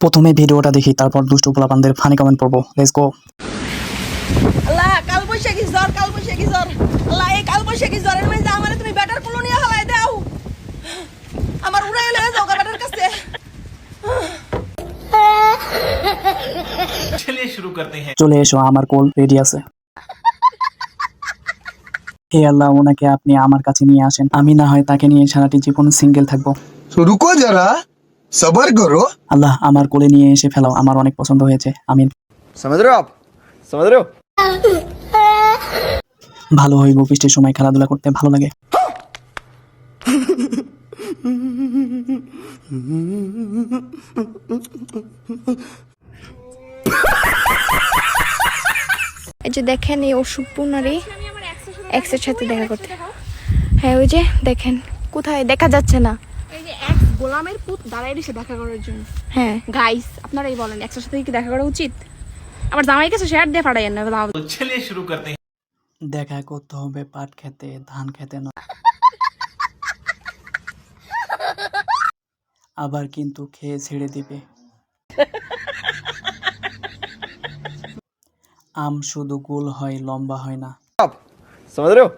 প্রথমে ভিডিওটা দেখি, তারপর দুষ্টু পোলাপানদের ফানি কমেন্ট পড়বো। Let's go. আল্লাহ কালবৈশাখী জ্বর আল্লাহ এই কালবৈশাখী জ্বরের মধ্যে আমারে তুমি ব্যাটার কুলো নিয়ে হালাই দাও, আমার উড়াই লয়ে যাও ব্যাটার কাছে। চলে এসো, আমার কোল রেডি আছে। হে আল্লাহ, ওনাকে আপনি আমার কাছে নিয়ে আসেন, আমি না হয় তাকে নিয়ে সারাটি জীবন সিঙ্গেল থাকবো। तो रुको जरा सबर करो। আল্লাহ, আমার কোলে নিয়ে এসে ফেলাও, আমার অনেক পছন্দ হয়েছে। আমিন। समझ रहे हो आप? समझ रहे हो? ভালো হইব, বৃষ্টির সময় খেলাধুলা করতে ভালো লাগে। এই যে দেখেন, এই অসুখ নারী এক্সের সাথে দেখা করতে। হ্যাঁ, ওই যে দেখেন, কোথায় দেখা যাচ্ছে না। এই যে এক্স গোলামের পুত দাঁড়ায় রয়েছে দেখা করার জন্য। হ্যাঁ, গাইস আপনারাই বলেন এক্সের সাথে কি দেখা করা উচিত? আবার জামাই কাছে শেয়ার দিয়ে পাঠাইয়েন না। দেখা করতে হবে পাট খেতে, ধান খেতে না। আবার কিন্তু খেয়ে ছেড়ে দিবে। আম শুধু গোল হয়, লম্বা হয় না। समझ रहे हो?